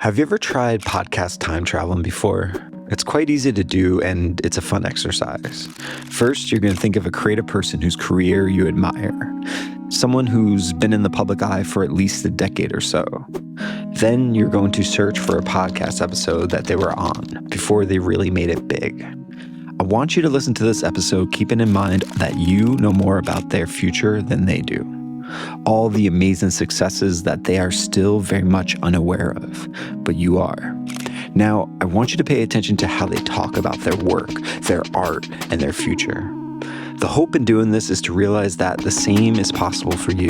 Have you ever tried podcast time traveling before? It's quite easy to do, and it's a fun exercise. First, you're going to think of a creative person whose career you admire, someone who's been in the public eye for at least a decade or so. Then you're going to search for a podcast episode that they were on before they really made it big. I want you to listen to this episode keeping in mind that you know more about their future than they do. All the amazing successes that they are still very much unaware of, but you are. Now, I want you to pay attention to how they talk about their work, their art, and their future. The hope in doing this is to realize that the same is possible for you.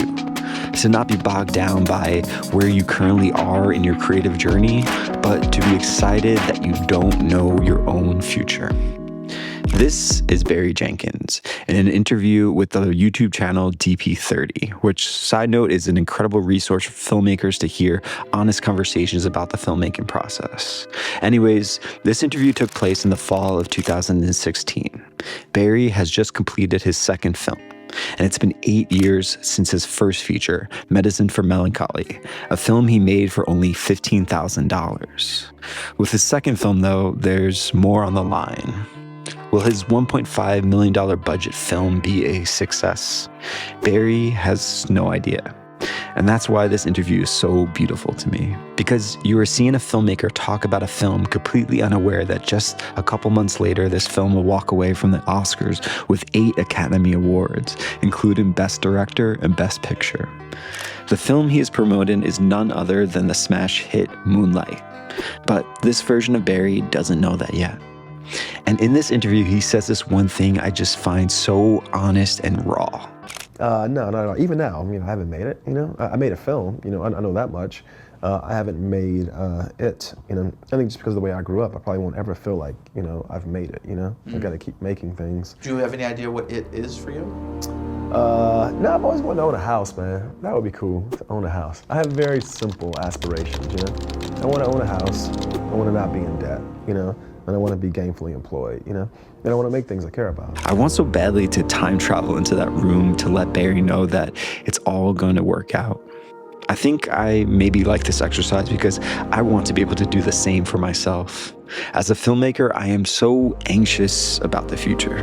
To not be bogged down by where you currently are in your creative journey, but to be excited that you don't know your own future. This is Barry Jenkins in an interview with the YouTube channel DP30, which, side note, is an incredible resource for filmmakers to hear honest conversations about the filmmaking process. Anyways, this interview took place in the fall of 2016. Barry has just completed his second film, and it's been 8 years since his first feature, Medicine for Melancholy, a film he made for only $15,000. With his second film, though, there's more on the line. Will his $1.5 million budget film be a success? Barry has no idea. And that's why this interview is so beautiful to me. Because you are seeing a filmmaker talk about a film completely unaware that just a couple months later, this film will walk away from the Oscars with 8 Academy Awards, including Best Director and Best Picture. The film he is promoting is none other than the smash hit Moonlight. But this version of Barry doesn't know that yet. And in this interview, he says this one thing I just find so honest and raw. No. Even now, I haven't made it, I made a film, I know that much. I haven't made it, I think just because of the way I grew up, I probably won't ever feel like, I've made it, I gotta keep making things. Do you have any idea what it is for you? No, I've always wanted to own a house, man. That would be cool, to own a house. I have very simple aspirations, I want to own a house, I want to not be in debt, and I want to be gainfully employed, and I want to make things I care about. I want so badly to time travel into that room to let Barry know that it's all going to work out. I think I maybe like this exercise because I want to be able to do the same for myself. As a filmmaker, I am so anxious about the future.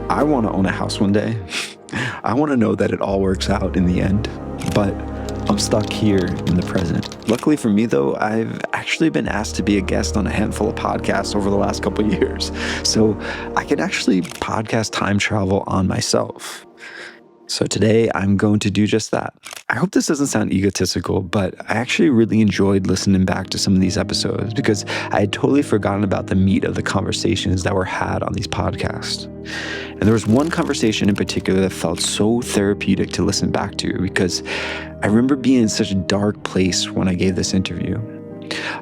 I want to own a house one day. I want to know that it all works out in the end, but I'm stuck here in the present. Luckily for me, though, I've actually been asked to be a guest on a handful of podcasts over the last couple of years. So I can actually podcast time travel on myself. So today I'm going to do just that. I hope this doesn't sound egotistical, but I actually really enjoyed listening back to some of these episodes because I had totally forgotten about the meat of the conversations that were had on these podcasts. And there was one conversation in particular that felt so therapeutic to listen back to because I remember being in such a dark place when I gave this interview.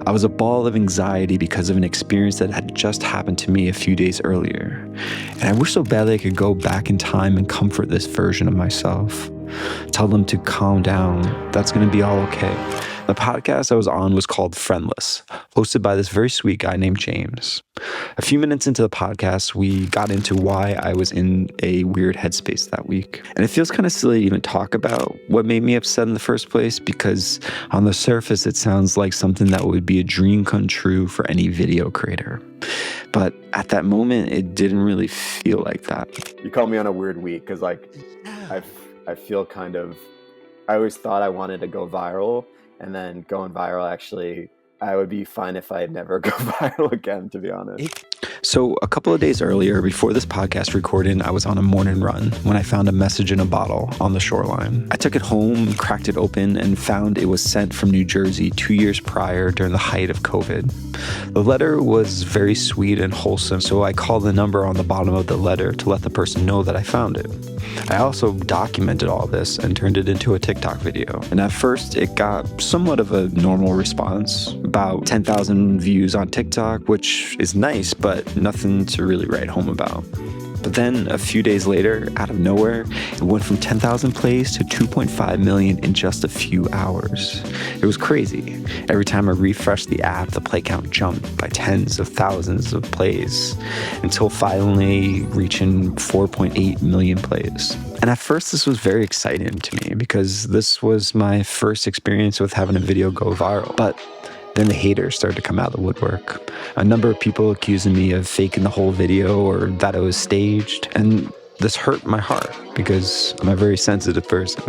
I was a ball of anxiety because of an experience that had just happened to me a few days earlier. And I wish so badly I could go back in time and comfort this version of myself. Tell them to calm down. That's going to be all okay. The podcast I was on was called Friendless, hosted by this very sweet guy named James. A few minutes into the podcast, we got into why I was in a weird headspace that week. And it feels kind of silly to even talk about what made me upset in the first place because on the surface, it sounds like something that would be a dream come true for any video creator. But at that moment, it didn't really feel like that. You called me on a weird week because I feel kind of, I always thought I wanted to go viral. And then going viral, actually, I would be fine if I never go viral again, to be honest. So a couple of days earlier, before this podcast recording, I was on a morning run when I found a message in a bottle on the shoreline. I took it home, cracked it open, and found it was sent from New Jersey 2 years prior during the height of COVID. The letter was very sweet and wholesome, so I called the number on the bottom of the letter to let the person know that I found it. I also documented all this and turned it into a TikTok video. And at first, it got somewhat of a normal response, about 10,000 views on TikTok, which is nice, but nothing to really write home about. But then a few days later, out of nowhere, it went from 10,000 plays to 2.5 million in just a few hours. It was crazy. Every time I refreshed the app, the play count jumped by tens of thousands of plays until finally reaching 4.8 million plays. And at first, this was very exciting to me because this was my first experience with having a video go viral. But Then the haters started to come out of the woodwork. A number of people accusing me of faking the whole video or that it was staged. And this hurt my heart because I'm a very sensitive person.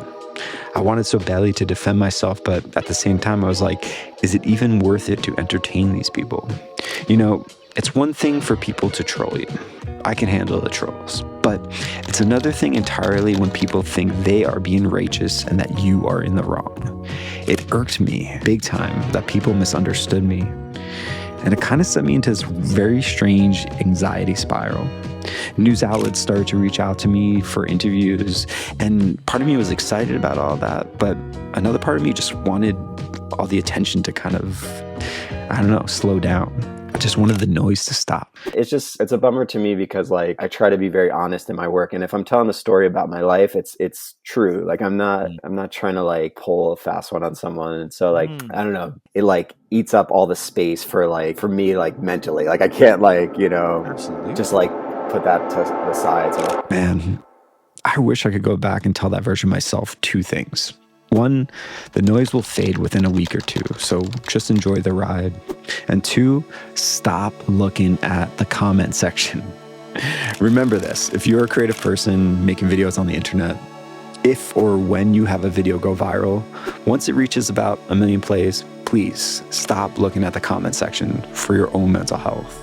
I wanted so badly to defend myself, but at the same time, I was like, is it even worth it to entertain these people? You know, it's one thing for people to troll you. I can handle the trolls. But it's another thing entirely when people think they are being righteous and that you are in the wrong. It irked me big time that people misunderstood me. And it kind of set me into this very strange anxiety spiral. News outlets started to reach out to me for interviews, and part of me was excited about all that, but another part of me just wanted all the attention to kind of, I don't know, slow down. I just wanted the noise to stop. It's a bummer to me because like I try to be very honest in my work, and if I'm telling a story about my life, it's true. Like I'm not trying to like pull a fast one on someone. And so like I don't know, it like eats up all the space for me like mentally. Like I can't like, you know, Absolutely. just like put that to the side. So. Man, I wish I could go back and tell that version of myself two things. One, the noise will fade within a week or two, so just enjoy the ride. And two, stop looking at the comment section. Remember this, if you're a creative person making videos on the internet, if or when you have a video go viral, once it reaches about 1 million plays, please stop looking at the comment section for your own mental health.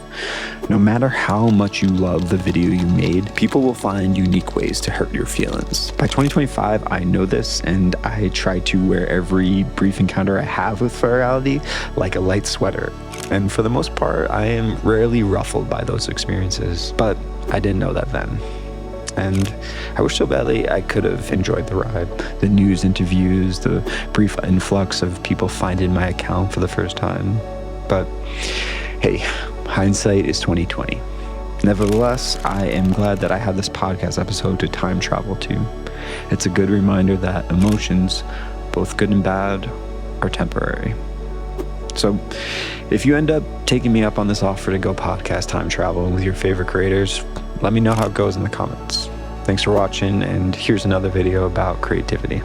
No matter how much you love the video you made, people will find unique ways to hurt your feelings. By 2025, I know this, and I try to wear every brief encounter I have with virality like a light sweater. And for the most part, I am rarely ruffled by those experiences, but I didn't know that then. And I wish so badly I could have enjoyed the ride. The news interviews, the brief influx of people finding my account for the first time. But hey, hindsight is 2020. Nevertheless, I am glad that I had this podcast episode to time travel to. It's a good reminder that emotions, both good and bad, are temporary. So if you end up taking me up on this offer to go podcast time travel with your favorite creators, let me know how it goes in the comments. Thanks for watching, and here's another video about creativity.